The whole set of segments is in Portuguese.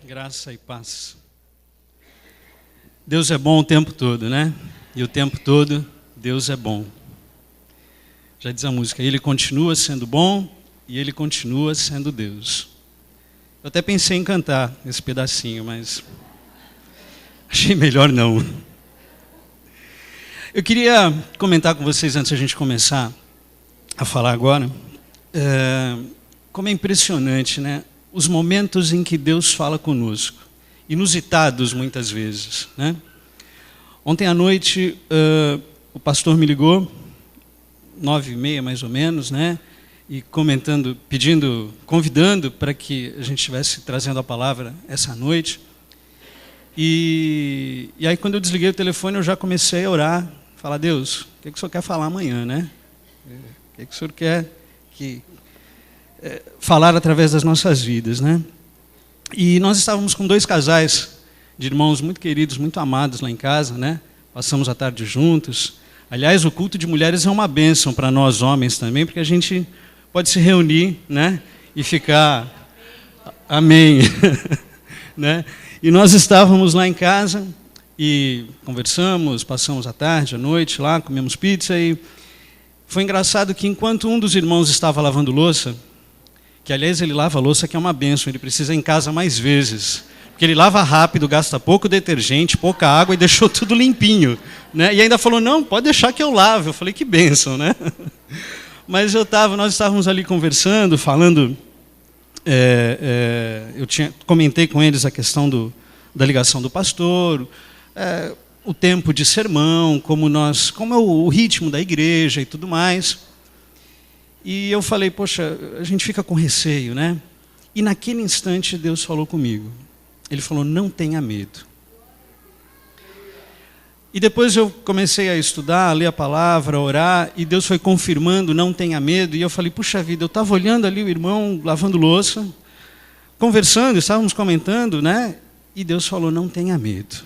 Graça e paz. Deus é bom o tempo todo, né? E o tempo todo Deus é bom. Já diz a música, Ele continua sendo bom e Ele continua sendo Deus. Eu até pensei em cantar esse pedacinho, mas achei melhor não. Eu queria comentar com vocês, antes de a gente começar a falar agora, como é impressionante, né? Os momentos em que Deus fala conosco, inusitados muitas vezes, né? Ontem à noite, o pastor me ligou, 9h30 mais ou menos, né? E comentando, convidando para que a gente estivesse trazendo a palavra essa noite. E aí quando eu desliguei o telefone, eu já comecei a orar, falar, Deus, o que o Senhor quer falar amanhã, né? O que o Senhor quer falar através das nossas vidas, né? E nós estávamos com 2 casais de irmãos muito queridos, muito amados lá em casa, né? Passamos a tarde juntos. Aliás, o culto de mulheres é uma bênção para nós homens também, porque a gente pode se reunir, né? E ficar... Amém. Né? E nós estávamos lá em casa e conversamos, passamos a tarde, a noite lá, comemos pizza e foi engraçado que enquanto um dos irmãos estava lavando louça, que aliás ele lava a louça que é uma bênção, ele precisa ir em casa mais vezes, porque ele lava rápido, gasta pouco detergente, pouca água e deixou tudo limpinho, né? E ainda falou, não, pode deixar que eu lave. Eu falei, que bênção, né? Mas nós estávamos ali conversando, falando, comentei com eles a questão da ligação do pastor, o tempo de sermão, como é o ritmo da igreja e tudo mais. E eu falei, poxa, a gente fica com receio, né? E naquele instante Deus falou comigo. Ele falou, não tenha medo. E depois eu comecei a estudar, a ler a palavra, a orar, e Deus foi confirmando, não tenha medo. E eu falei, puxa vida, eu estava olhando ali o irmão lavando louça, conversando, estávamos comentando, né? E Deus falou, não tenha medo.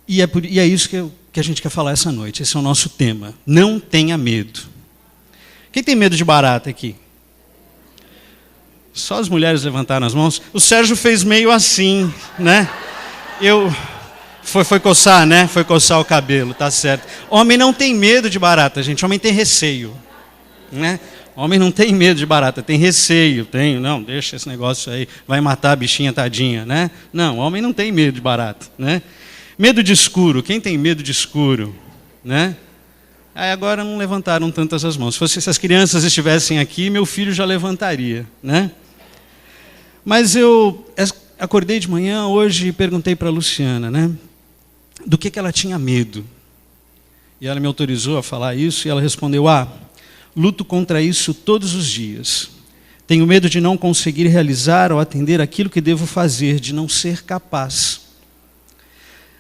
E é isso que a gente quer falar essa noite, esse é o nosso tema, não tenha medo. Quem tem medo de barata aqui? Só as mulheres levantaram as mãos. O Sérgio fez meio assim, né? Foi coçar, né? Foi coçar o cabelo, tá certo. Homem não tem medo de barata, gente. Homem tem receio, né? Homem não tem medo de barata, tem receio. Não, deixa esse negócio aí, vai matar a bichinha tadinha, né? Não, homem não tem medo de barata, né? Medo de escuro. Quem tem medo de escuro, né? Aí agora não levantaram tantas as mãos. Se as crianças estivessem aqui, meu filho já levantaria, né? Mas eu acordei de manhã hoje e perguntei para a Luciana, né? Do que ela tinha medo. E ela me autorizou a falar isso e ela respondeu, luto contra isso todos os dias. Tenho medo de não conseguir realizar ou atender aquilo que devo fazer, de não ser capaz.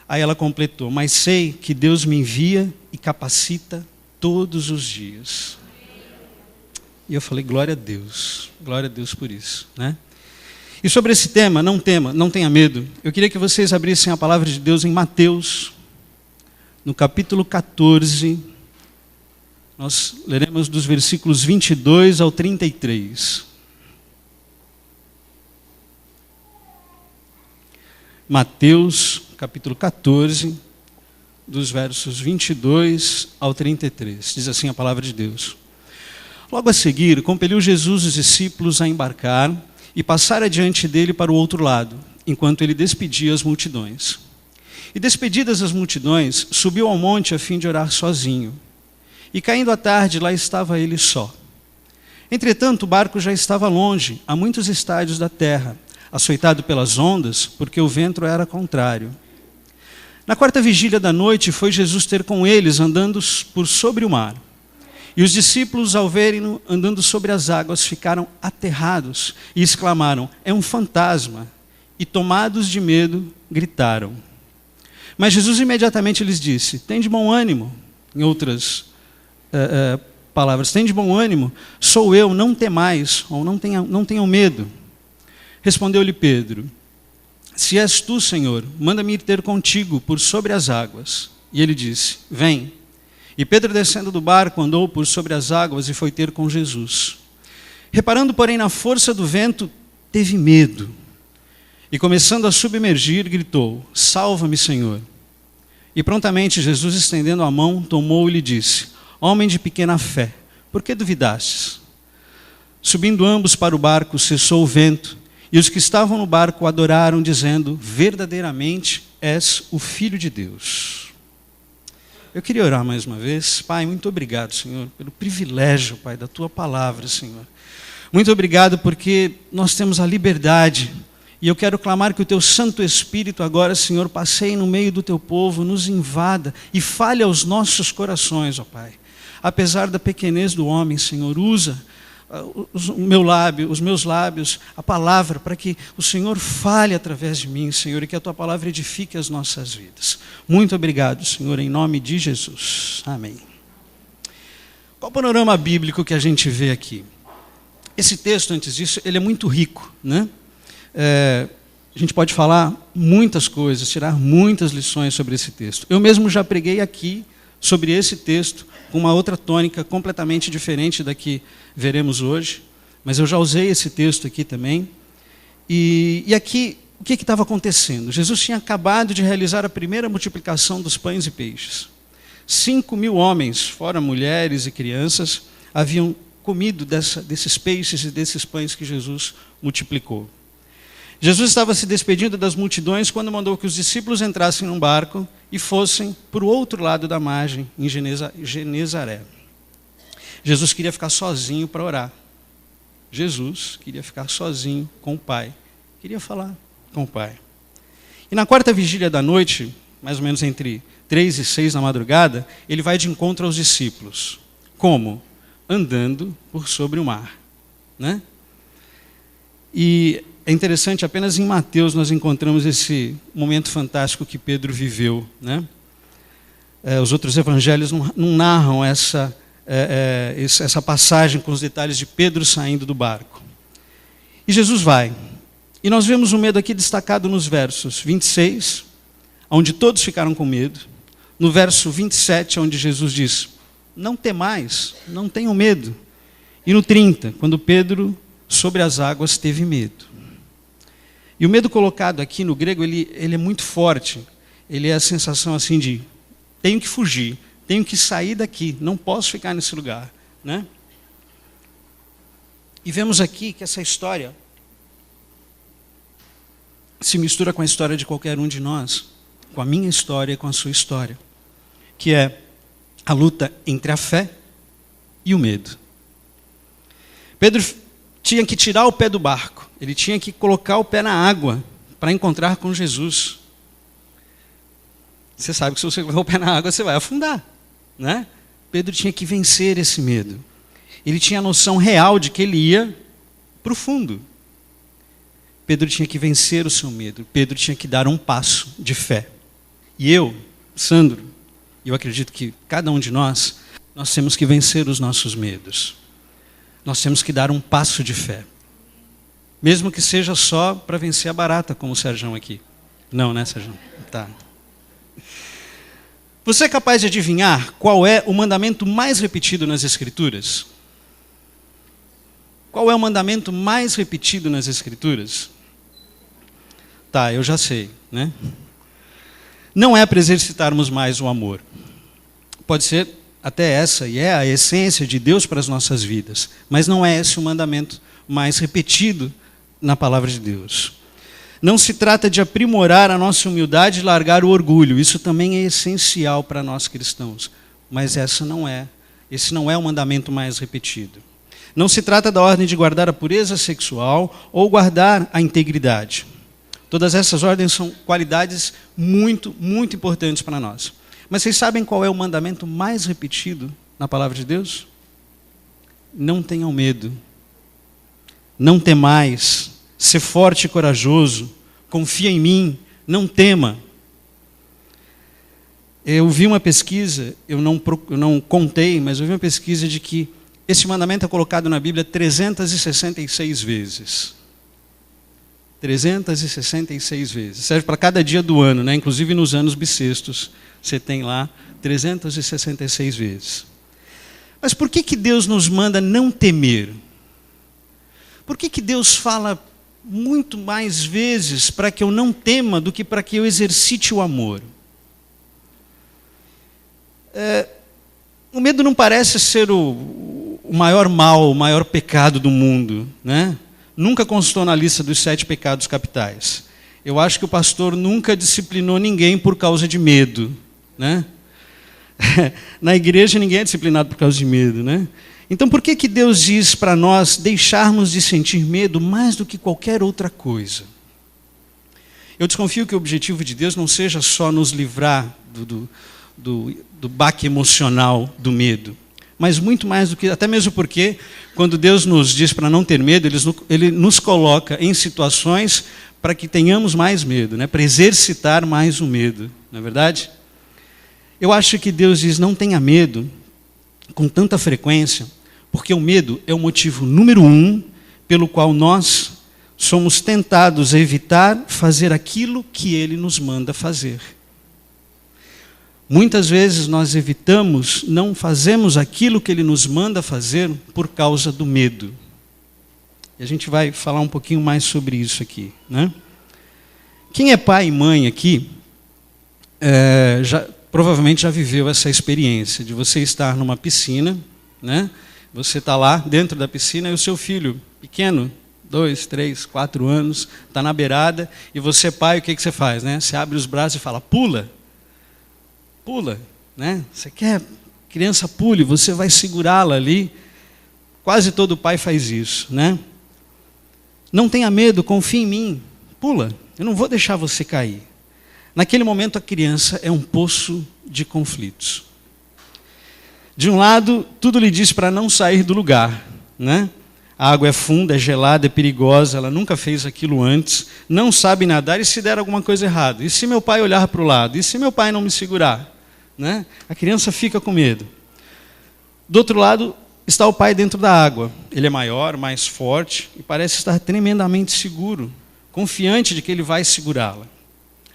Aí ela completou, mas sei que Deus me envia e capacita todos os dias. E eu falei, glória a Deus por isso, né? E sobre esse tema, não tenha medo, eu queria que vocês abrissem a palavra de Deus em Mateus, no capítulo 14, nós leremos dos versículos 22 ao 33. Mateus, capítulo 14, dos versos 22 ao 33. Diz assim a palavra de Deus. Logo a seguir, compeliu Jesus os discípulos a embarcar e passar adiante dele para o outro lado, enquanto ele despedia as multidões. E despedidas as multidões, subiu ao monte a fim de orar sozinho. E caindo a tarde, lá estava ele só. Entretanto, o barco já estava longe, a muitos estádios da terra, açoitado pelas ondas, porque o vento era contrário. Na 4ª vigília da noite, foi Jesus ter com eles, andando por sobre o mar. E os discípulos, ao verem-no andando sobre as águas, ficaram aterrados e exclamaram, é um fantasma. E tomados de medo, gritaram. Mas Jesus imediatamente lhes disse, tende bom ânimo. Em outras palavras, tende bom ânimo, sou eu, não temais, ou não tenham medo. Respondeu-lhe Pedro, se és tu, Senhor, manda-me ir ter contigo por sobre as águas. E ele disse, vem. E Pedro, descendo do barco, andou por sobre as águas e foi ter com Jesus. Reparando, porém, na força do vento, teve medo E começando a submergir, gritou: salva-me, Senhor. E prontamente Jesus, estendendo a mão, tomou e lhe disse: homem de pequena fé, por que duvidastes? Subindo ambos para o barco, cessou o vento, e os que estavam no barco adoraram, dizendo: verdadeiramente és o Filho de Deus. Eu queria orar mais uma vez. Pai, muito obrigado, Senhor, pelo privilégio, Pai, da Tua palavra, Senhor. Muito obrigado porque nós temos a liberdade. E eu quero clamar que o Teu Santo Espírito agora, Senhor, passeie no meio do Teu povo, nos invada e fale aos nossos corações, ó Pai. Apesar da pequenez do homem, Senhor, usa os meus lábios, a palavra, para que o Senhor fale através de mim, Senhor, e que a Tua palavra edifique as nossas vidas. Muito obrigado, Senhor, em nome de Jesus. Amém. Qual o panorama bíblico que a gente vê aqui? Esse texto, antes disso, ele é muito rico, né? A gente pode falar muitas coisas, tirar muitas lições sobre esse texto. Eu mesmo já preguei aqui sobre esse texto, com uma outra tônica completamente diferente da que veremos hoje, mas eu já usei esse texto aqui também. E aqui, o que estava acontecendo? Jesus tinha acabado de realizar a primeira multiplicação dos pães e peixes. 5.000 homens, fora mulheres e crianças, haviam comido desses peixes e desses pães que Jesus multiplicou. Jesus estava se despedindo das multidões quando mandou que os discípulos entrassem num barco e fossem para o outro lado da margem, em Genezaré. Jesus queria ficar sozinho para orar. Jesus queria ficar sozinho com o Pai. Queria falar com o Pai. E na quarta vigília da noite, mais ou menos entre 3 e 6 da madrugada, ele vai de encontro aos discípulos. Como? Andando por sobre o mar, né? E é interessante, apenas em Mateus nós encontramos esse momento fantástico que Pedro viveu, né? Os outros evangelhos não narram essa passagem com os detalhes de Pedro saindo do barco. E Jesus vai. E nós vemos o medo aqui destacado nos versos 26, onde todos ficaram com medo. No verso 27, onde Jesus diz: não temais, não tenham medo. E no 30, quando Pedro, sobre as águas, teve medo. E o medo colocado aqui no grego, ele é muito forte. Ele é a sensação assim de: tenho que fugir, tenho que sair daqui, não posso ficar nesse lugar, né? E vemos aqui que essa história se mistura com a história de qualquer um de nós, com a minha história e com a sua história, que é a luta entre a fé e o medo. Pedro tinha que tirar o pé do barco, ele tinha que colocar o pé na água para encontrar com Jesus. Você sabe que se você colocar o pé na água, você vai afundar, né? Pedro tinha que vencer esse medo. Ele tinha a noção real de que ele ia para o fundo. Pedro tinha que vencer o seu medo. Pedro tinha que dar um passo de fé. E eu, Sandro, eu acredito que cada um de nós temos que vencer os nossos medos. Nós temos que dar um passo de fé. Mesmo que seja só para vencer a barata, como o Sérgio aqui. Não, né, Sérgio? Tá. Você é capaz de adivinhar qual é o mandamento mais repetido nas Escrituras? Qual é o mandamento mais repetido nas Escrituras? Tá, eu já sei, né? Não é para exercitarmos mais o amor. Pode ser até essa, e é a essência de Deus para as nossas vidas. Mas não é esse o mandamento mais repetido na palavra de Deus. Não se trata de aprimorar a nossa humildade e largar o orgulho. Isso também é essencial para nós cristãos. Mas esse não é o mandamento mais repetido. Não se trata da ordem de guardar a pureza sexual ou guardar a integridade. Todas essas ordens são qualidades muito, muito importantes para nós. Mas vocês sabem qual é o mandamento mais repetido na palavra de Deus? Não tenham medo. Não temais. Ser forte e corajoso. Confia em mim. Não tema. Eu vi uma pesquisa, eu não contei, mas eu vi uma pesquisa de que esse mandamento é colocado na Bíblia 366 vezes. 366 vezes. Serve para cada dia do ano, né? Inclusive nos anos bissextos. Você tem lá 366 vezes. Mas por que Deus nos manda não temer? Por que Deus fala muito mais vezes para que eu não tema do que para que eu exercite o amor. O medo não parece ser o maior mal, o maior pecado do mundo, né? Nunca constou na lista dos 7 pecados capitais. Eu acho que o pastor nunca disciplinou ninguém por causa de medo, né? Na igreja ninguém é disciplinado por causa de medo, né? Então por que Deus diz para nós deixarmos de sentir medo mais do que qualquer outra coisa? Eu desconfio que o objetivo de Deus não seja só nos livrar do baque emocional do medo, mas muito mais do que, até mesmo porque, quando Deus nos diz para não ter medo, Ele nos coloca em situações para que tenhamos mais medo, né? Para exercitar mais o medo, não é verdade? Eu acho que Deus diz, não tenha medo com tanta frequência, porque o medo é o motivo número 1 pelo qual nós somos tentados a evitar fazer aquilo que Ele nos manda fazer. Muitas vezes nós evitamos, não fazemos aquilo que Ele nos manda fazer por causa do medo. E a gente vai falar um pouquinho mais sobre isso aqui, né? Quem é pai e mãe aqui, provavelmente já viveu essa experiência de você estar numa piscina, né? Você está lá dentro da piscina e o seu filho pequeno, 2, 3, 4 anos, está na beirada, e você, pai, o que você faz, né? Você abre os braços e fala, pula. Pula, né? Você quer criança pule, você vai segurá-la ali. Quase todo pai faz isso, né? Não tenha medo, confie em mim. Pula, eu não vou deixar você cair. Naquele momento a criança é um poço de conflitos. De um lado, tudo lhe diz para não sair do lugar, né? A água é funda, é gelada, é perigosa, ela nunca fez aquilo antes, não sabe nadar, e se der alguma coisa errada? E se meu pai olhar para o lado? E se meu pai não me segurar? Né? A criança fica com medo. Do outro lado está o pai dentro da água. Ele é maior, mais forte e parece estar tremendamente seguro, confiante de que ele vai segurá-la.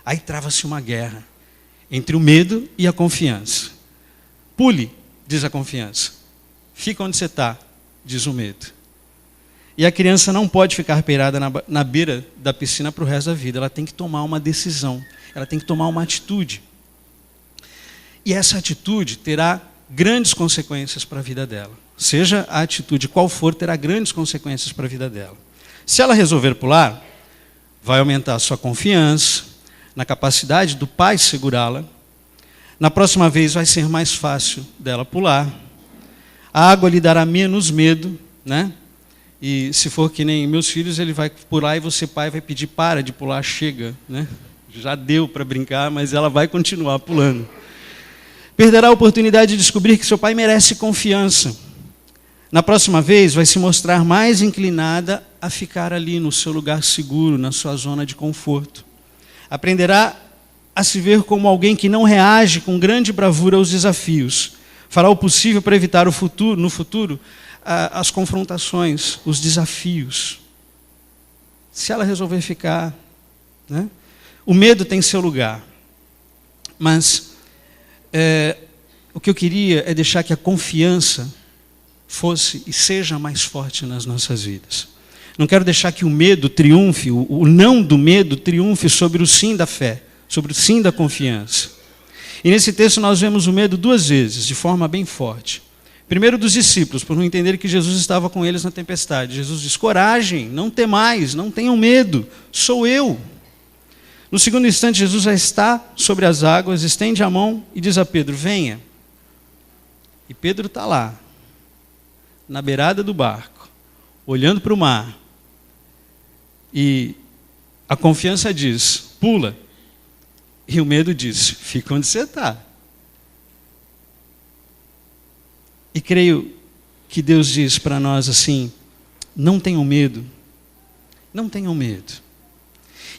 Aí trava-se uma guerra entre o medo e a confiança. Pule, diz a confiança. Fica onde você está, diz o medo. E a criança não pode ficar peirada na beira da piscina para o resto da vida. Ela tem que tomar uma decisão. Ela tem que tomar uma atitude. E essa atitude terá grandes consequências para a vida dela. Seja a atitude qual for, terá grandes consequências para a vida dela. Se ela resolver pular, vai aumentar a sua confiança na capacidade do pai segurá-la. Na próxima vez vai ser mais fácil dela pular. A água lhe dará menos medo, né? E se for que nem meus filhos, ele vai pular e você, pai, vai pedir para de pular, chega, né? Já deu para brincar, mas ela vai continuar pulando. Perderá a oportunidade de descobrir que seu pai merece confiança. Na próxima vez, vai se mostrar mais inclinada a ficar ali no seu lugar seguro, na sua zona de conforto. Aprenderá a se ver como alguém que não reage com grande bravura aos desafios. Fará o possível para evitar no futuro, as confrontações, os desafios. Se ela resolver ficar, né? O medo tem seu lugar. Mas o que eu queria é deixar que a confiança fosse e seja mais forte nas nossas vidas. Não quero deixar que o medo triunfe, o não do medo triunfe sobre o sim da fé, sobre o sim da confiança. E nesse texto nós vemos o medo 2 vezes, de forma bem forte. Primeiro dos discípulos, por não entenderem que Jesus estava com eles na tempestade. Jesus diz, coragem, não temais, não tenham medo, sou eu. No segundo instante, Jesus já está sobre as águas, estende a mão e diz a Pedro, venha. E Pedro está lá, na beirada do barco, olhando para o mar. E a confiança diz, pula. E o medo diz, fica onde você está. E creio que Deus diz para nós assim, não tenham medo, não tenham medo.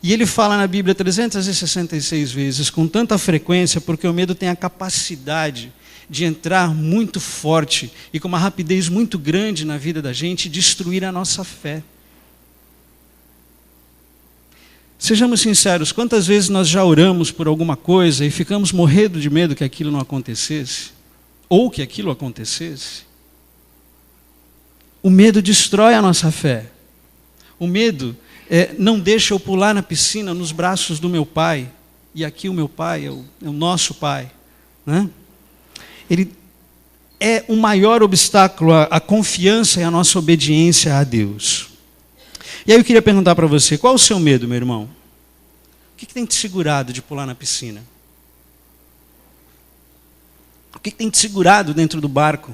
E ele fala na Bíblia 366 vezes, com tanta frequência, porque o medo tem a capacidade de entrar muito forte e com uma rapidez muito grande na vida da gente e destruir a nossa fé. Sejamos sinceros, quantas vezes nós já oramos por alguma coisa e ficamos morrendo de medo que aquilo não acontecesse? Ou que aquilo acontecesse? O medo destrói a nossa fé. O medo não deixa eu pular na piscina nos braços do meu pai. E aqui o meu pai é o nosso pai, né? Ele é o maior obstáculo à confiança e à nossa obediência a Deus. E aí eu queria perguntar para você, qual é o seu medo, meu irmão? O que tem te segurado de pular na piscina? O que tem te segurado dentro do barco?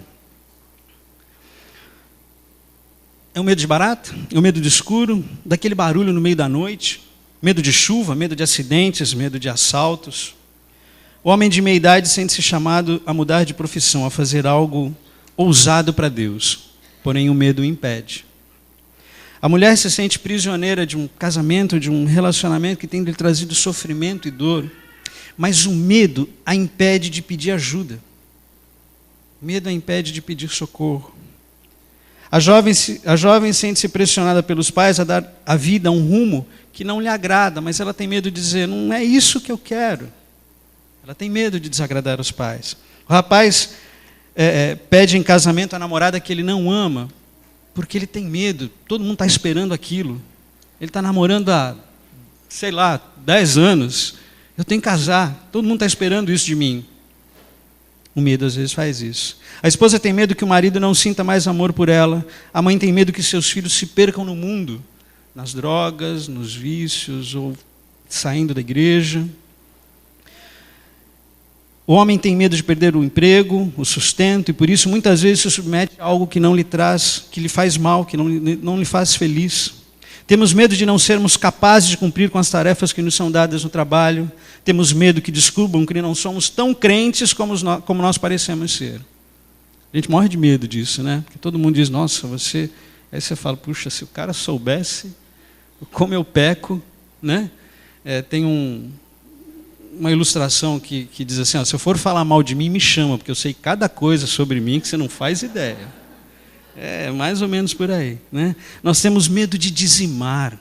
É o medo de barata? É o medo do escuro? Daquele barulho no meio da noite? Medo de chuva? Medo de acidentes? Medo de assaltos? O homem de meia idade sente-se chamado a mudar de profissão, a fazer algo ousado para Deus, porém o medo o impede. A mulher se sente prisioneira de um casamento, de um relacionamento que tem lhe trazido sofrimento e dor, mas o medo a impede de pedir ajuda. O medo a impede de pedir socorro. A jovem sente-se pressionada pelos pais a dar à vida um rumo que não lhe agrada, mas ela tem medo de dizer, não é isso que eu quero. Ela tem medo de desagradar os pais. O rapaz pede em casamento a namorada que ele não ama, porque ele tem medo. Todo mundo está esperando aquilo. Ele está namorando há, 10 anos. Eu tenho que casar. Todo mundo está esperando isso de mim. O medo às vezes faz isso. A esposa tem medo que o marido não sinta mais amor por ela. A mãe tem medo que seus filhos se percam no mundo, nas drogas, nos vícios, ou saindo da igreja. O homem tem medo de perder o emprego, o sustento, e por isso muitas vezes se submete a algo que não lhe traz, que lhe faz mal, que não lhe faz feliz. Temos medo de não sermos capazes de cumprir com as tarefas que nos são dadas no trabalho. Temos medo que descubram que não somos tão crentes como nós parecemos ser. A gente morre de medo disso, né? Porque todo mundo diz, nossa, você... Aí você fala, puxa, se o cara soubesse como eu peco, né? Tem uma ilustração que diz assim, se eu for falar mal de mim, me chama, porque eu sei cada coisa sobre mim que você não faz ideia. É mais ou menos por aí, né? Nós temos medo de dizimar.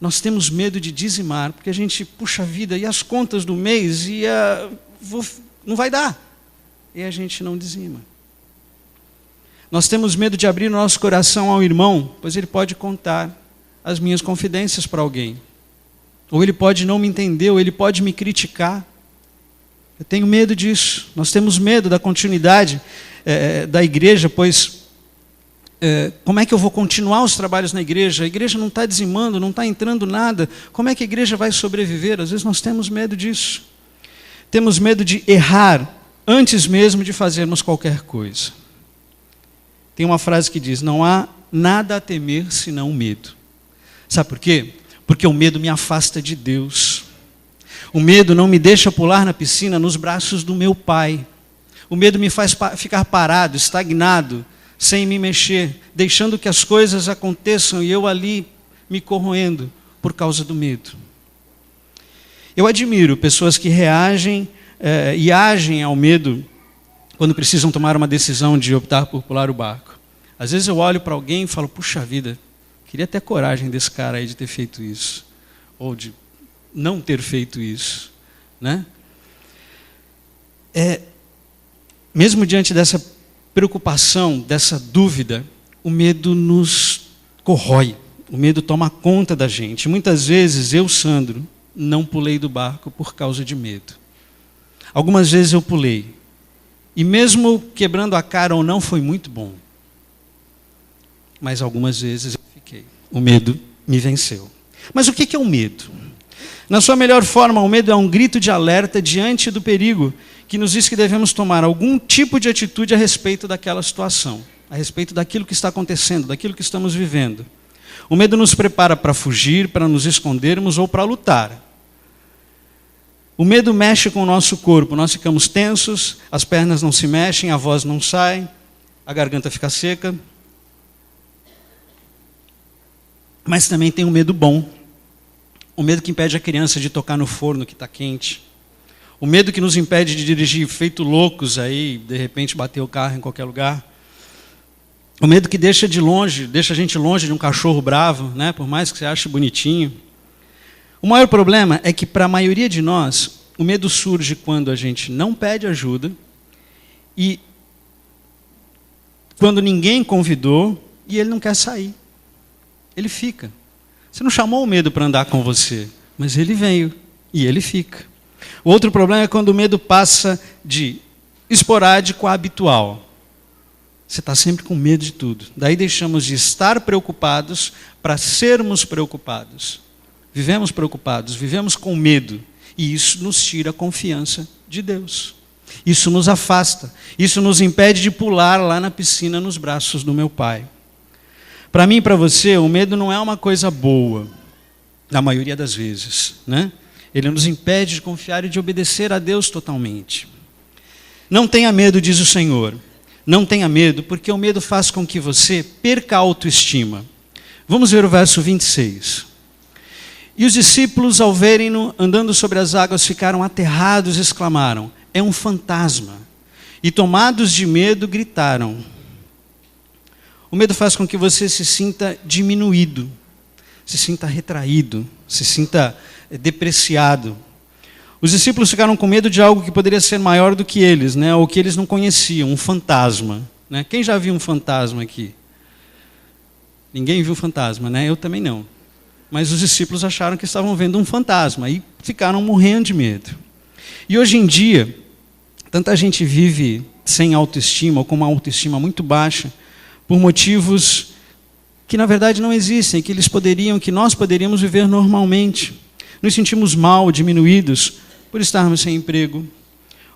Nós temos medo de dizimar, porque a gente puxa a vida e as contas do mês não vai dar. E a gente não dizima. Nós temos medo de abrir o nosso coração ao irmão, pois ele pode contar as minhas confidências para alguém. Ou ele pode não me entender, ou ele pode me criticar. Eu tenho medo disso. Nós temos medo da continuidade da igreja, pois como é que eu vou continuar os trabalhos na igreja? A igreja não está dizimando, não está entrando nada. Como é que a igreja vai sobreviver? Às vezes nós temos medo disso. Temos medo de errar antes mesmo de fazermos qualquer coisa. Tem uma frase que diz, não há nada a temer senão o medo. Sabe por quê? Porque o medo me afasta de Deus. O medo não me deixa pular na piscina nos braços do meu pai. O medo me faz ficar parado, estagnado, sem me mexer, deixando que as coisas aconteçam e eu ali me corroendo por causa do medo. Eu admiro pessoas que reagem e agem ao medo quando precisam tomar uma decisão de optar por pular o barco. Às vezes eu olho para alguém e falo, puxa vida, queria ter coragem desse cara aí de ter feito isso, ou de não ter feito isso, né? Mesmo diante dessa preocupação, dessa dúvida, o medo nos corrói, o medo toma conta da gente. Muitas vezes eu, Sandro, não pulei do barco por causa de medo. Algumas vezes eu pulei, e mesmo quebrando a cara ou não, foi muito bom. Mas algumas vezes eu fiquei. O medo me venceu. Mas o que é o medo? Na sua melhor forma, o medo é um grito de alerta diante do perigo que nos diz que devemos tomar algum tipo de atitude a respeito daquela situação, a respeito daquilo que está acontecendo, daquilo que estamos vivendo. O medo nos prepara para fugir, para nos escondermos ou para lutar. O medo mexe com o nosso corpo, nós ficamos tensos, as pernas não se mexem, a voz não sai, a garganta fica seca. Mas também tem um medo bom. O medo que impede a criança de tocar no forno que está quente. O medo que nos impede de dirigir feito loucos aí, de repente bater o carro em qualquer lugar. O medo que deixa a gente longe de um cachorro bravo, né? Por mais que você ache bonitinho. O maior problema é que para a maioria de nós, o medo surge quando a gente não pede ajuda e quando ninguém convidou e ele não quer sair. Ele fica. Você não chamou o medo para andar com você, mas ele veio e ele fica. O outro problema é quando o medo passa de esporádico a habitual. Você está sempre com medo de tudo. Daí deixamos de estar preocupados para sermos preocupados. Vivemos preocupados, vivemos com medo. E isso nos tira a confiança de Deus. Isso nos afasta. Isso nos impede de pular lá na piscina nos braços do meu Pai. Para mim e para você, o medo não é uma coisa boa, na maioria das vezes, né? Ele nos impede de confiar e de obedecer a Deus totalmente. Não tenha medo, diz o Senhor. Não tenha medo, porque o medo faz com que você perca a autoestima. Vamos ver o verso 26. E os discípulos, ao verem-no andando sobre as águas, ficaram aterrados e exclamaram: é um fantasma. E tomados de medo, gritaram. O medo faz com que você se sinta diminuído, se sinta retraído, se sinta depreciado. Os discípulos ficaram com medo de algo que poderia ser maior do que eles, né? Ou que eles não conheciam, um fantasma. Né? Quem já viu um fantasma aqui? Ninguém viu fantasma, né? Eu também não. Mas os discípulos acharam que estavam vendo um fantasma e ficaram morrendo de medo. E hoje em dia, tanta gente vive sem autoestima, ou com uma autoestima muito baixa, por motivos que na verdade não existem, que nós poderíamos viver normalmente. Nos sentimos mal, diminuídos, por estarmos sem emprego,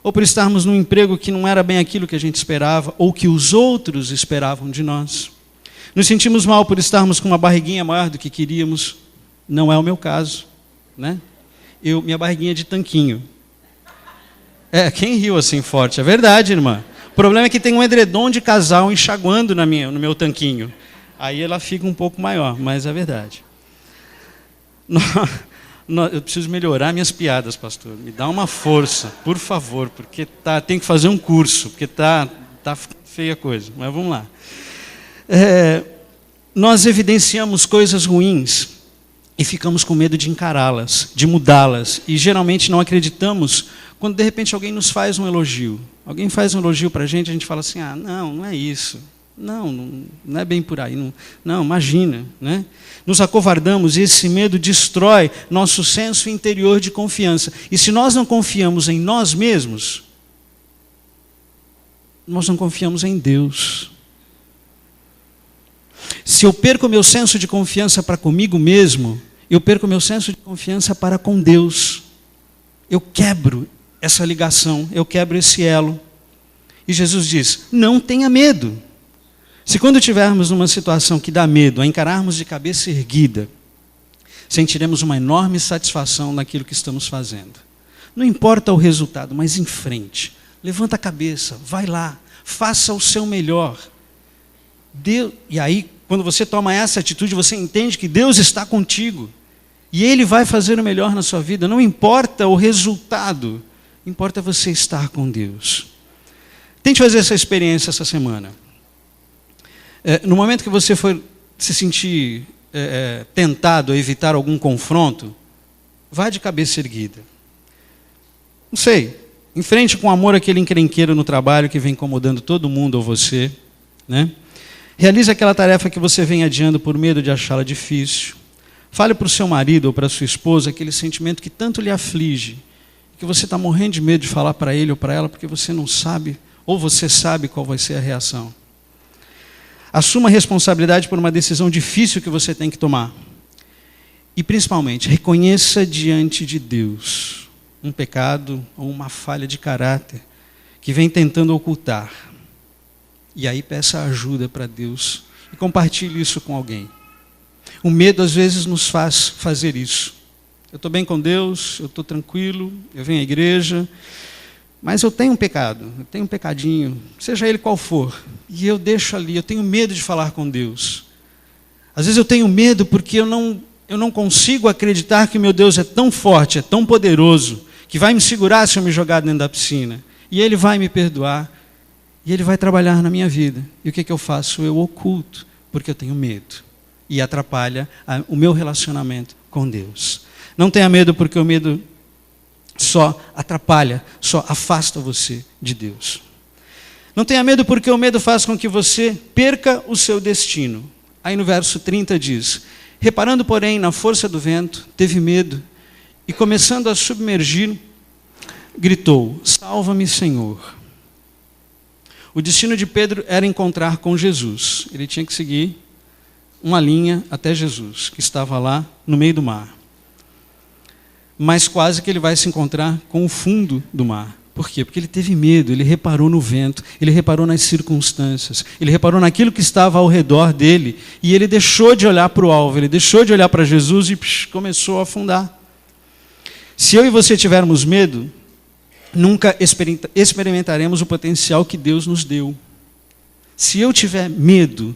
ou por estarmos num emprego que não era bem aquilo que a gente esperava, ou que os outros esperavam de nós. Nos sentimos mal por estarmos com uma barriguinha maior do que queríamos. Não é o meu caso, né? Minha barriguinha é de tanquinho. Quem riu assim forte? É verdade, irmã. O problema é que tem um edredom de casal enxaguando no meu tanquinho. Aí ela fica um pouco maior, mas é verdade. Eu preciso melhorar minhas piadas, pastor. Me dá uma força, por favor, porque tem que fazer um curso, porque tá feia a coisa. Mas vamos lá. Nós evidenciamos coisas ruins e ficamos com medo de encará-las, de mudá-las. E geralmente não acreditamos quando de repente alguém nos faz um elogio. Alguém faz um elogio para a gente fala assim: não é isso. Não é bem por aí. Não, imagina. Né? Nos acovardamos e esse medo destrói nosso senso interior de confiança. E se nós não confiamos em nós mesmos, nós não confiamos em Deus. Se eu perco o meu senso de confiança para comigo mesmo, eu perco o meu senso de confiança para com Deus. Eu quebro essa ligação, eu quebro esse elo. E Jesus diz: não tenha medo. Se quando estivermos numa situação que dá medo, a encararmos de cabeça erguida, sentiremos uma enorme satisfação naquilo que estamos fazendo. Não importa o resultado, mas em frente. Levanta a cabeça, vai lá, faça o seu melhor. E aí, quando você toma essa atitude, você entende que Deus está contigo. E Ele vai fazer o melhor na sua vida. Não importa o resultado, importa você estar com Deus. Tente fazer essa experiência essa semana. No momento que você for se sentir tentado a evitar algum confronto, vá de cabeça erguida. Não sei, enfrente com amor aquele encrenqueiro no trabalho que vem incomodando todo mundo ou você, né? Realize aquela tarefa que você vem adiando por medo de achá-la difícil. Fale para o seu marido ou para a sua esposa aquele sentimento que tanto lhe aflige, que você está morrendo de medo de falar para ele ou para ela porque você não sabe, ou você sabe qual vai ser a reação. Assuma a responsabilidade por uma decisão difícil que você tem que tomar. E principalmente, reconheça diante de Deus um pecado ou uma falha de caráter que vem tentando ocultar. E aí peça ajuda para Deus e compartilhe isso com alguém. O medo às vezes nos faz fazer isso. Eu estou bem com Deus, eu estou tranquilo, eu venho à igreja, mas eu tenho um pecado, eu tenho um pecadinho, seja ele qual for, e eu deixo ali, eu tenho medo de falar com Deus. Às vezes eu tenho medo porque eu não consigo acreditar que o meu Deus é tão forte, é tão poderoso, que vai me segurar se eu me jogar dentro da piscina. E Ele vai me perdoar, e Ele vai trabalhar na minha vida. E o que eu faço? Eu oculto, porque eu tenho medo. E atrapalha o meu relacionamento com Deus. Não tenha medo, porque o medo só atrapalha, só afasta você de Deus. Não tenha medo, porque o medo faz com que você perca o seu destino. Aí no verso 30 diz: Reparando, porém, na força do vento, teve medo e, começando a submergir, gritou: salva-me, Senhor. O destino de Pedro era encontrar com Jesus. Ele tinha que seguir uma linha até Jesus, que estava lá no meio do mar. Mas quase que ele vai se encontrar com o fundo do mar. Por quê? Porque ele teve medo, ele reparou no vento, ele reparou nas circunstâncias, ele reparou naquilo que estava ao redor dele, e ele deixou de olhar para o alvo, ele deixou de olhar para Jesus e começou a afundar. Se eu e você tivermos medo, nunca experimentaremos o potencial que Deus nos deu. Se eu tiver medo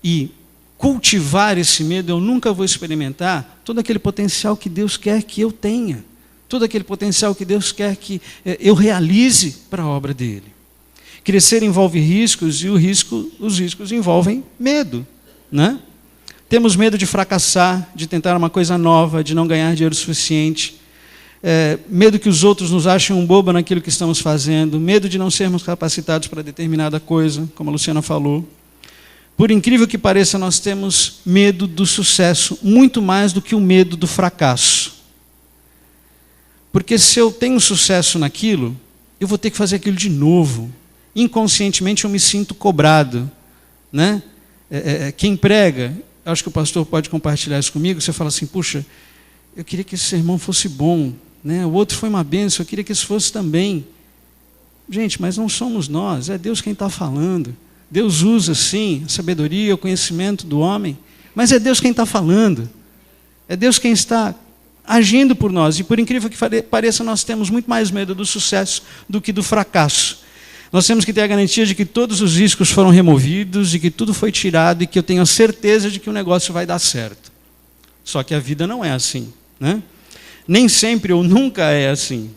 e cultivar esse medo, eu nunca vou experimentar todo aquele potencial que Deus quer que eu tenha. Todo aquele potencial que Deus quer que eu realize para a obra dele. Crescer envolve riscos e os riscos envolvem medo, né? Temos medo de fracassar, de tentar uma coisa nova, de não ganhar dinheiro suficiente. Medo que os outros nos achem um bobo naquilo que estamos fazendo. Medo de não sermos capacitados para determinada coisa, como a Luciana falou. Por incrível que pareça, nós temos medo do sucesso, muito mais do que o medo do fracasso. Porque se eu tenho sucesso naquilo, eu vou ter que fazer aquilo de novo. Inconscientemente eu me sinto cobrado, né? Quem prega, acho que o pastor pode compartilhar isso comigo, você fala assim: puxa, eu queria que esse sermão fosse bom, né? O outro foi uma bênção, eu queria que isso fosse também. Gente, mas não somos nós, é Deus quem está falando. Deus usa, sim, a sabedoria, o conhecimento do homem, mas é Deus quem está falando. É Deus quem está agindo por nós. E por incrível que pareça, nós temos muito mais medo do sucesso do que do fracasso. Nós temos que ter a garantia de que todos os riscos foram removidos, de que tudo foi tirado e que eu tenho a certeza de que o negócio vai dar certo. Só que a vida não é assim, né? Nem sempre ou nunca é assim.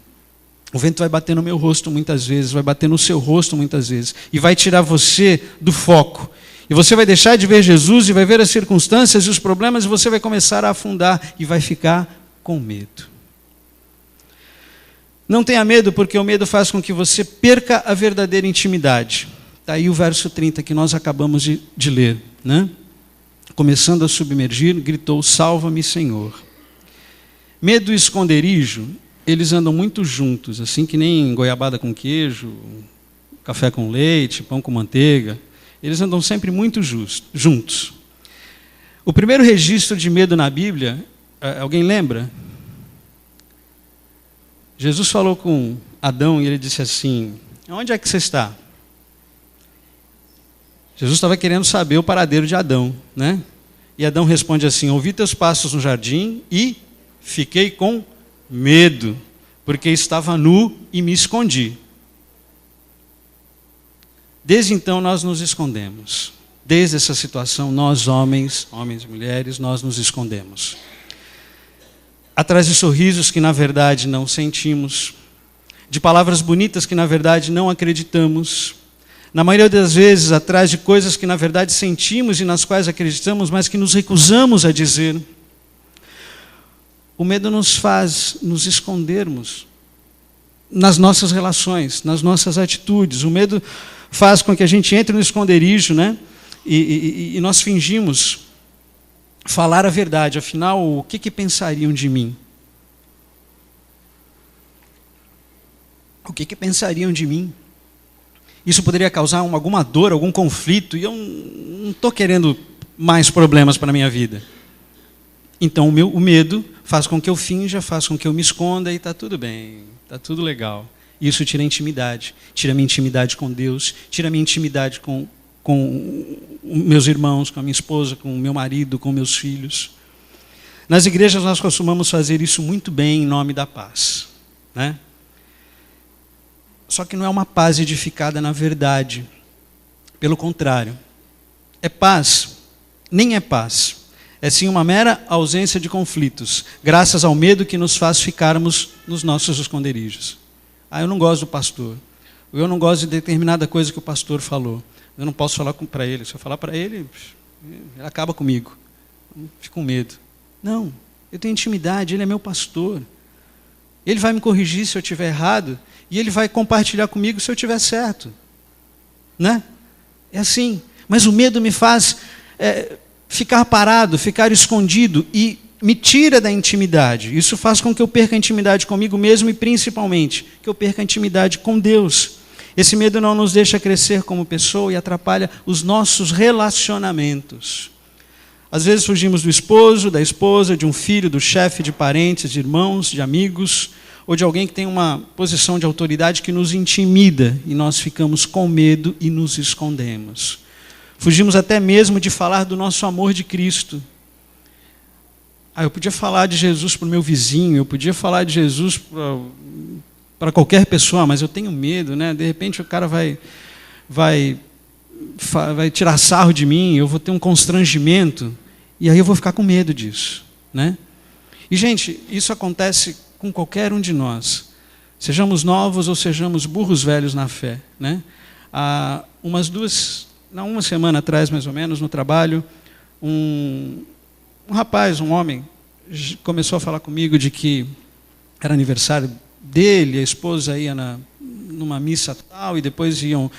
O vento vai bater no meu rosto muitas vezes, vai bater no seu rosto muitas vezes, e vai tirar você do foco. E você vai deixar de ver Jesus e vai ver as circunstâncias e os problemas, e você vai começar a afundar e vai ficar com medo. Não tenha medo, porque o medo faz com que você perca a verdadeira intimidade. Está aí o verso 30 que nós acabamos de ler, né? Começando a submergir, gritou: salva-me, Senhor. Medo e esconderijo, eles andam muito juntos, assim que nem goiabada com queijo, café com leite, pão com manteiga. Eles andam sempre muito juntos. O primeiro registro de medo na Bíblia, alguém lembra? Jesus falou com Adão e ele disse assim: onde é que você está? Jesus estava querendo saber o paradeiro de Adão, né? E Adão responde assim: ouvi teus passos no jardim e fiquei com medo, porque estava nu e me escondi. Desde então nós nos escondemos. Desde essa situação, nós homens e mulheres, nós nos escondemos. Atrás de sorrisos que na verdade não sentimos, de palavras bonitas que na verdade não acreditamos, na maioria das vezes atrás de coisas que na verdade sentimos e nas quais acreditamos, mas que nos recusamos a dizer. O medo nos faz nos escondermos nas nossas relações, nas nossas atitudes. O medo faz com que a gente entre no esconderijo, né? E nós fingimos falar a verdade. Afinal, o que pensariam de mim? O que pensariam de mim? Isso poderia causar alguma dor, algum conflito, e eu não estou querendo mais problemas para a minha vida. Então o medo faz com que eu finja, faz com que eu me esconda e está tudo bem, está tudo legal. Isso tira a intimidade, tira a minha intimidade com Deus, tira a minha intimidade com meus irmãos, com a minha esposa, com o meu marido, com meus filhos. Nas igrejas nós costumamos fazer isso muito bem em nome da paz, né? Só que não é uma paz edificada na verdade. Pelo contrário, é paz, nem é paz. É sim uma mera ausência de conflitos, graças ao medo que nos faz ficarmos nos nossos esconderijos. Eu não gosto do pastor. Eu não gosto de determinada coisa que o pastor falou. Eu não posso falar para ele. Se eu falar para ele, ele acaba comigo. Eu fico com medo. Não, eu tenho intimidade, ele é meu pastor. Ele vai me corrigir se eu estiver errado e ele vai compartilhar comigo se eu estiver certo. Né? É assim. Mas o medo me faz ficar parado, ficar escondido e me tira da intimidade. Isso faz com que eu perca a intimidade comigo mesmo e, principalmente, que eu perca a intimidade com Deus. Esse medo não nos deixa crescer como pessoa e atrapalha os nossos relacionamentos. Às vezes fugimos do esposo, da esposa, de um filho, do chefe, de parentes, de irmãos, de amigos, ou de alguém que tem uma posição de autoridade que nos intimida e nós ficamos com medo e nos escondemos. Fugimos até mesmo de falar do nosso amor de Cristo. Eu podia falar de Jesus para o meu vizinho, eu podia falar de Jesus para qualquer pessoa, mas eu tenho medo, né? De repente o cara vai tirar sarro de mim, eu vou ter um constrangimento, e aí eu vou ficar com medo disso, né? E, gente, isso acontece com qualquer um de nós, sejamos novos ou sejamos burros velhos na fé, né? Uma semana atrás, mais ou menos, no trabalho, um rapaz, um homem, começou a falar comigo de que era aniversário dele, a esposa ia numa missa tal, e depois iam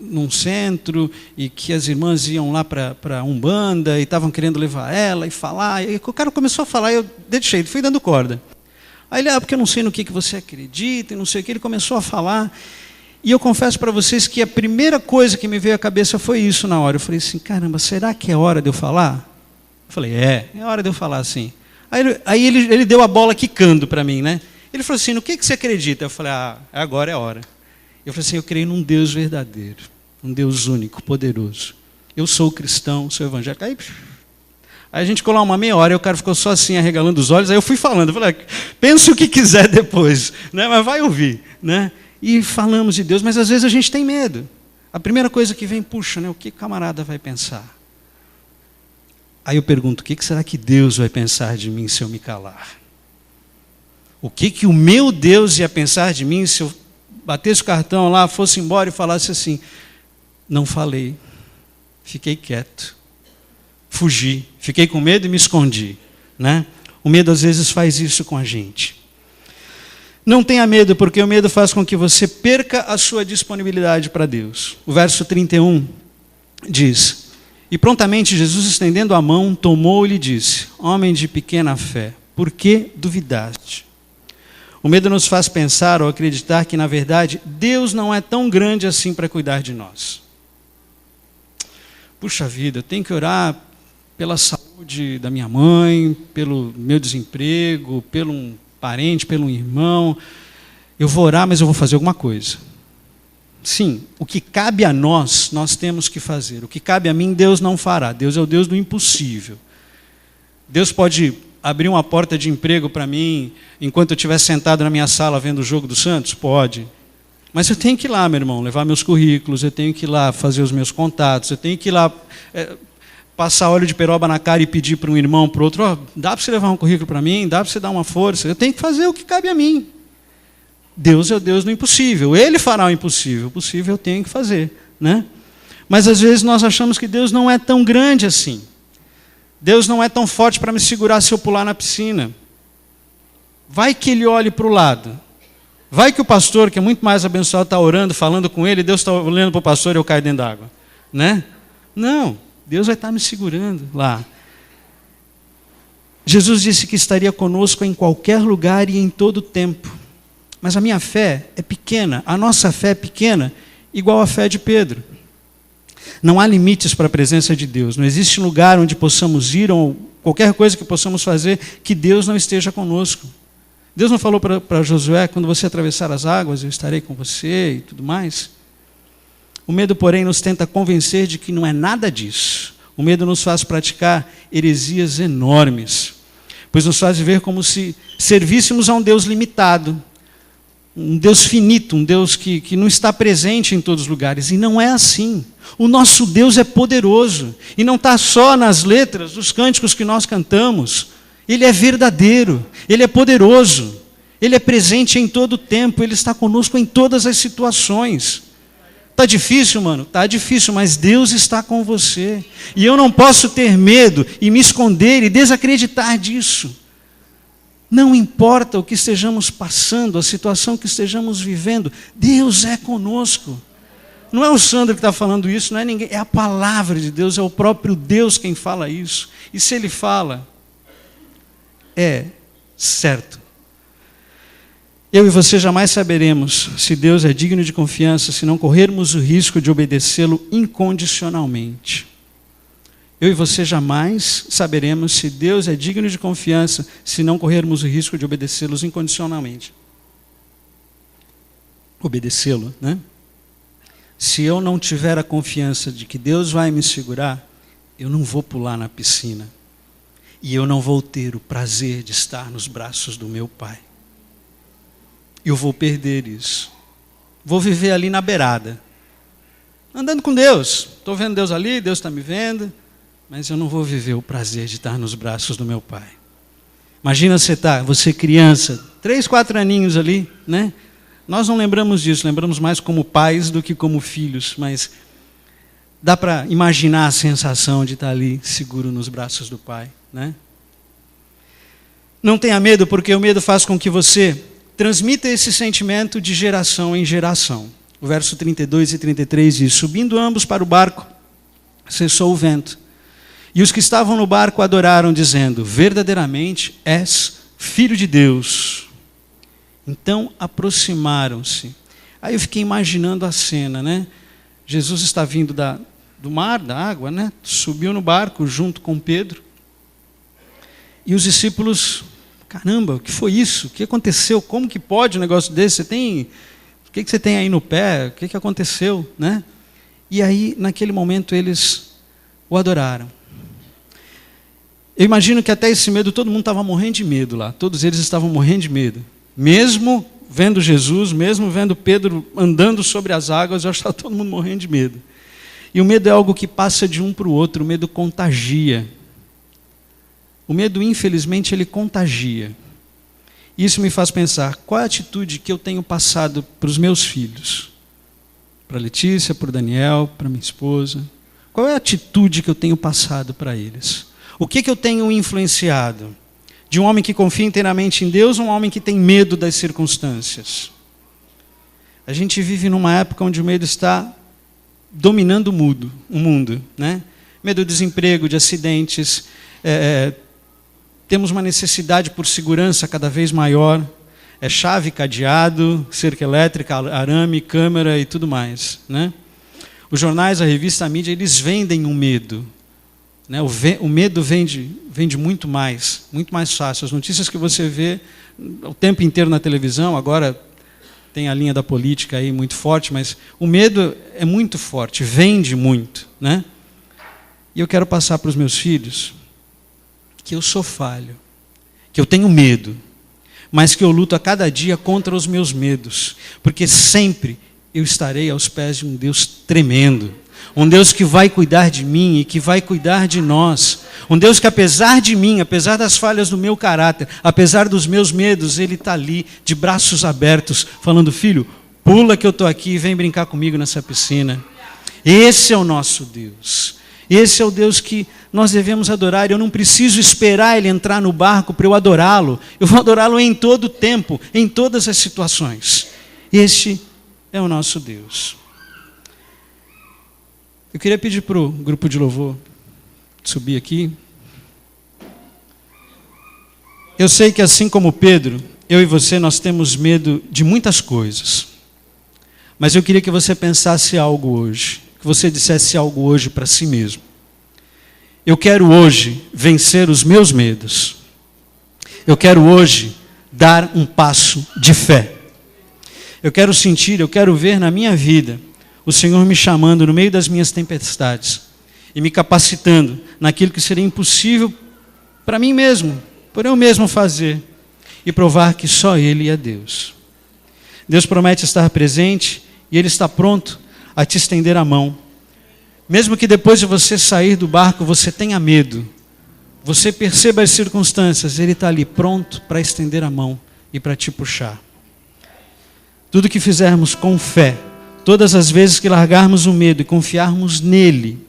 num centro, e que as irmãs iam lá para Umbanda, e estavam querendo levar ela, e falar, e o cara começou a falar, e eu deixei, fui dando corda. Aí ele, porque eu não sei no que você acredita, e não sei o que, ele começou a falar, e eu confesso para vocês que a primeira coisa que me veio à cabeça foi isso na hora. Eu falei assim, caramba, será que é hora de eu falar? Eu falei, é hora de eu falar assim. Aí ele deu a bola quicando para mim, né? Ele falou assim, no que você acredita? Eu falei, agora é a hora. Eu falei assim, eu creio num Deus verdadeiro, um Deus único, poderoso. Eu sou cristão, sou evangélico. Aí a gente ficou lá uma meia hora, e o cara ficou só assim, arregalando os olhos, aí eu fui falando, eu falei, pensa o que quiser depois, né? Mas vai ouvir, né? E falamos de Deus, mas às vezes a gente tem medo. A primeira coisa que vem, puxa, né? O que o camarada vai pensar? Aí eu pergunto, o que será que Deus vai pensar de mim se eu me calar? O que o meu Deus ia pensar de mim se eu batesse o cartão lá, fosse embora e falasse assim, não falei, fiquei quieto, fugi, fiquei com medo e me escondi, né? O medo às vezes faz isso com a gente. Não tenha medo, porque o medo faz com que você perca a sua disponibilidade para Deus. O verso 31 diz, e prontamente Jesus, estendendo a mão, tomou e lhe disse, homem de pequena fé, por que duvidaste? O medo nos faz pensar ou acreditar que, na verdade, Deus não é tão grande assim para cuidar de nós. Puxa vida, eu tenho que orar pela saúde da minha mãe, pelo meu desemprego, pelo um parente, pelo um irmão. Eu vou orar, mas eu vou fazer alguma coisa. Sim, o que cabe a nós, nós temos que fazer. O que cabe a mim, Deus não fará. Deus é o Deus do impossível. Deus pode abrir uma porta de emprego para mim enquanto eu estiver sentado na minha sala vendo o jogo do Santos? Pode. Mas eu tenho que ir lá, meu irmão, levar meus currículos, eu tenho que ir lá fazer os meus contatos, eu tenho que ir lá passar óleo de peroba na cara e pedir para um irmão, para o outro, dá para você levar um currículo para mim? Dá para você dar uma força? Eu tenho que fazer o que cabe a mim. Deus é o Deus do impossível. Ele fará o impossível. O possível eu tenho que fazer, né? Mas às vezes nós achamos que Deus não é tão grande assim. Deus não é tão forte para me segurar se eu pular na piscina. Vai que ele olhe para o lado. Vai que o pastor, que é muito mais abençoado, está orando, falando com ele, Deus está olhando para o pastor e eu caio dentro d'água, né? Não, Deus vai estar me segurando lá. Jesus disse que estaria conosco em qualquer lugar e em todo tempo. Mas a minha fé é pequena, a nossa fé é pequena, igual a fé de Pedro. Não há limites para a presença de Deus. Não existe lugar onde possamos ir, ou qualquer coisa que possamos fazer, que Deus não esteja conosco. Deus não falou para Josué, quando você atravessar as águas, eu estarei com você e tudo mais? O medo, porém, nos tenta convencer de que não é nada disso. O medo nos faz praticar heresias enormes, pois nos faz viver como se servíssemos a um Deus limitado, um Deus finito, um Deus que não está presente em todos os lugares. E não é assim. O nosso Deus é poderoso. E não está só nas letras dos cânticos que nós cantamos. Ele é verdadeiro. Ele é poderoso. Ele é presente em todo o tempo. Ele está conosco em todas as situações. Está difícil, mano? Está difícil, mas Deus está com você. E eu não posso ter medo e me esconder e desacreditar disso. Não importa o que estejamos passando, a situação que estejamos vivendo, Deus é conosco. Não é o Sandro que está falando isso, não é ninguém. É a palavra de Deus, é o próprio Deus quem fala isso. E se Ele fala, é certo. Eu e você jamais saberemos se Deus é digno de confiança se não corrermos o risco de obedecê-lo incondicionalmente. Eu e você jamais saberemos se Deus é digno de confiança se não corrermos o risco de obedecê-los incondicionalmente. Obedecê-lo, né? Se eu não tiver a confiança de que Deus vai me segurar, eu não vou pular na piscina. E eu não vou ter o prazer de estar nos braços do meu Pai. Eu vou perder isso. Vou viver ali na beirada. Andando com Deus. Estou vendo Deus ali, Deus está me vendo. Mas eu não vou viver o prazer de estar nos braços do meu Pai. Imagina você criança, 3, 4 aninhos ali, né? Nós não lembramos disso, lembramos mais como pais do que como filhos, mas dá para imaginar a sensação de estar ali seguro nos braços do Pai, né? Não tenha medo, porque o medo faz com que você transmita esse sentimento de geração em geração. O verso 32 e 33 diz: subindo ambos para o barco, cessou o vento. E os que estavam no barco adoraram, dizendo: verdadeiramente és filho de Deus. Então aproximaram-se. Aí eu fiquei imaginando a cena, né? Jesus está vindo do mar, da água, né? Subiu no barco junto com Pedro. E os discípulos, caramba, o que foi isso? O que aconteceu? Como que pode um negócio desse? O que você tem aí no pé? O que aconteceu, né? E aí, naquele momento, eles o adoraram. Eu imagino que até esse medo, todo mundo estava morrendo de medo lá. Todos eles estavam morrendo de medo. Mesmo vendo Jesus, mesmo vendo Pedro andando sobre as águas, já estava todo mundo morrendo de medo. E o medo é algo que passa de um para o outro, o medo contagia. O medo, infelizmente, ele contagia. Isso me faz pensar, qual é a atitude que eu tenho passado para os meus filhos? Para a Letícia, para o Daniel, para a minha esposa. Qual é a atitude que eu tenho passado para eles? O que eu tenho influenciado? De um homem que confia inteiramente em Deus ou um homem que tem medo das circunstâncias? A gente vive numa época onde o medo está dominando o mundo, né? Medo do desemprego, de acidentes. Temos uma necessidade por segurança cada vez maior. É chave, cadeado, cerca elétrica, arame, câmera e tudo mais, né? Os jornais, a revista, a mídia, eles vendem o medo. Né? O medo vende muito mais fácil. As notícias que você vê o tempo inteiro na televisão, agora tem a linha da política aí muito forte, mas o medo é muito forte, vende muito, né? E eu quero passar para os meus filhos que eu sou falho, que eu tenho medo, mas que eu luto a cada dia contra os meus medos, porque sempre eu estarei aos pés de um Deus tremendo, um Deus que vai cuidar de mim e que vai cuidar de nós, um Deus que apesar de mim, apesar das falhas do meu caráter, apesar dos meus medos, Ele está ali de braços abertos, falando: filho, pula que eu estou aqui e vem brincar comigo nessa piscina. Esse é o nosso Deus, esse é o Deus que nós devemos adorar. Eu não preciso esperar Ele entrar no barco para eu adorá-lo, eu vou adorá-lo em todo o tempo, em todas as situações. Este é o nosso Deus. Eu queria pedir para o grupo de louvor subir aqui. Eu sei que assim como Pedro, eu e você, nós temos medo de muitas coisas. Mas eu queria que você pensasse algo hoje, que você dissesse algo hoje para si mesmo. Eu quero hoje vencer os meus medos. Eu quero hoje dar um passo de fé. Eu quero sentir, eu quero ver na minha vida o Senhor me chamando no meio das minhas tempestades e me capacitando naquilo que seria impossível para mim mesmo, por eu mesmo fazer, e provar que só Ele é Deus. Deus promete estar presente e Ele está pronto a te estender a mão. Mesmo que depois de você sair do barco você tenha medo, você perceba as circunstâncias, Ele está ali pronto para estender a mão e para te puxar. Tudo que fizermos com fé, todas as vezes que largarmos o medo e confiarmos nele,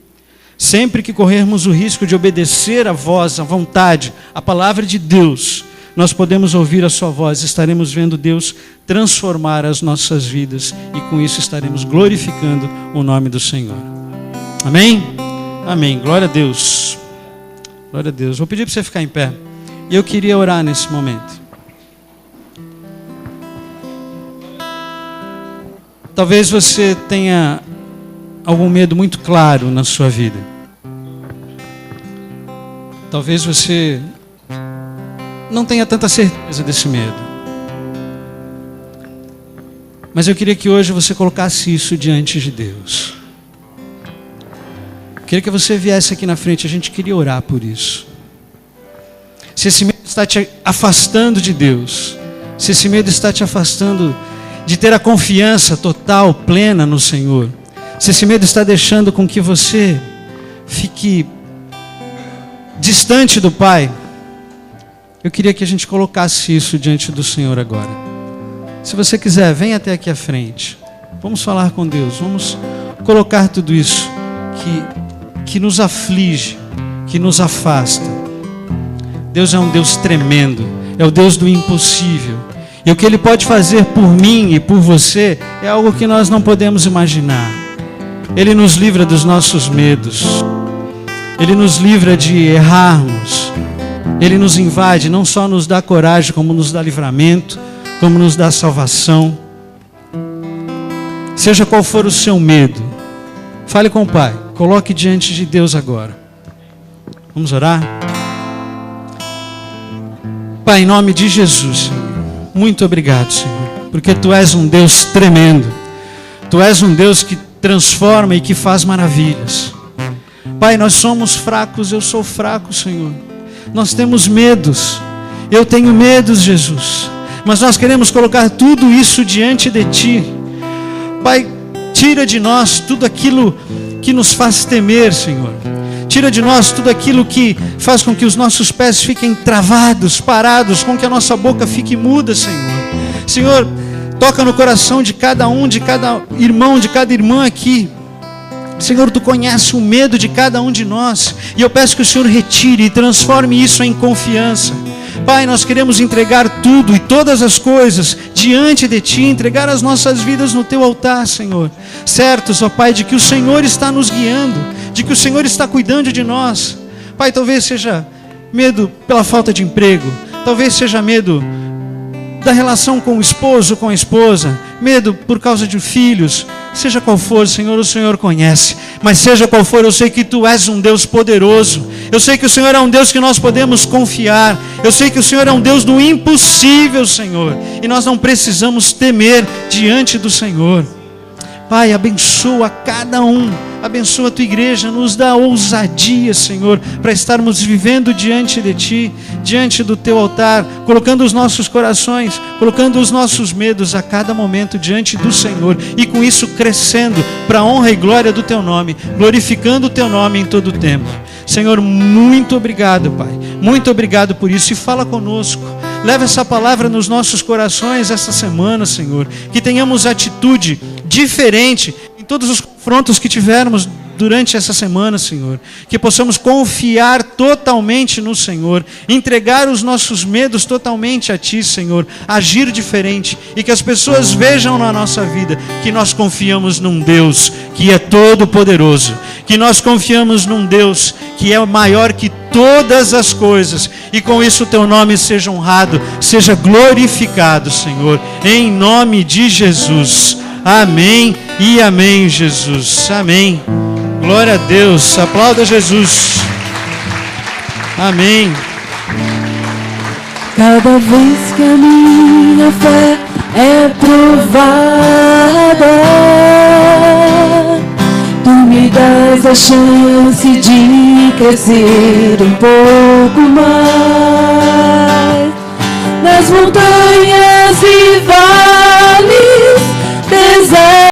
sempre que corrermos o risco de obedecer a voz, a vontade, a palavra de Deus, nós podemos ouvir a sua voz, estaremos vendo Deus transformar as nossas vidas e com isso estaremos glorificando o nome do Senhor. Amém? Amém. Glória a Deus. Glória a Deus. Vou pedir para você ficar em pé. E eu queria orar nesse momento. Talvez você tenha algum medo muito claro na sua vida. Talvez você não tenha tanta certeza desse medo. Mas eu queria que hoje você colocasse isso diante de Deus. Eu queria que você viesse aqui na frente, a gente queria orar por isso. Se esse medo está te afastando de Deus, se esse medo está te afastando de ter a confiança total, plena no Senhor, se esse medo está deixando com que você fique distante do Pai, eu queria que a gente colocasse isso diante do Senhor agora. Se você quiser, vem até aqui à frente. Vamos falar com Deus, vamos colocar tudo isso que nos aflige, que nos afasta. Deus é um Deus tremendo, é o Deus do impossível. E o que Ele pode fazer por mim e por você é algo que nós não podemos imaginar. Ele nos livra dos nossos medos. Ele nos livra de errarmos. Ele nos invade, não só nos dá coragem, como nos dá livramento, como nos dá salvação. Seja qual for o seu medo, fale com o Pai. Coloque diante de Deus agora. Vamos orar? Pai, em nome de Jesus, Senhor, muito obrigado, Senhor, porque Tu és um Deus tremendo. Tu és um Deus que transforma e que faz maravilhas. Pai, nós somos fracos, eu sou fraco, Senhor. Nós temos medos, eu tenho medos, Jesus. Mas nós queremos colocar tudo isso diante de Ti. Pai, tira de nós tudo aquilo que nos faz temer, Senhor. Tira de nós tudo aquilo que faz com que os nossos pés fiquem travados, parados, com que a nossa boca fique muda, Senhor. Senhor, toca no coração de cada um, de cada irmão, de cada irmã aqui. Senhor, Tu conheces o medo de cada um de nós. E eu peço que o Senhor retire e transforme isso em confiança. Pai, nós queremos entregar tudo e todas as coisas diante de Ti, entregar as nossas vidas no Teu altar, Senhor. Certos, ó Pai, de que o Senhor está nos guiando, de que o Senhor está cuidando de nós. Pai, talvez seja medo pela falta de emprego, talvez seja medo da relação com o esposo, com a esposa, medo por causa de filhos, seja qual for, Senhor, o Senhor conhece, mas seja qual for, eu sei que Tu és um Deus poderoso, eu sei que o Senhor é um Deus que nós podemos confiar, eu sei que o Senhor é um Deus do impossível, Senhor, e nós não precisamos temer diante do Senhor. Pai, abençoa cada um, abençoa a Tua igreja, nos dá ousadia, Senhor, para estarmos vivendo diante de Ti, diante do Teu altar, colocando os nossos corações, colocando os nossos medos a cada momento diante do Senhor, e com isso crescendo para a honra e glória do Teu nome, glorificando o Teu nome em todo o tempo. Senhor, muito obrigado, Pai, muito obrigado por isso, e fala conosco. Leva essa palavra nos nossos corações esta semana, Senhor, que tenhamos atitude diferente em todos os confrontos que tivermos durante essa semana, Senhor, que possamos confiar totalmente no Senhor, entregar os nossos medos totalmente a Ti, Senhor, agir diferente, e que as pessoas vejam na nossa vida que nós confiamos num Deus que é todo poderoso, que nós confiamos num Deus que é maior que todas as coisas, e com isso o Teu nome seja honrado, seja glorificado, Senhor, em nome de Jesus. Amém e amém, Jesus. Amém. Glória a Deus. Aplauda Jesus. Amém. Cada vez que a minha fé é provada, Tu me dás a chance de crescer um pouco mais. Nas montanhas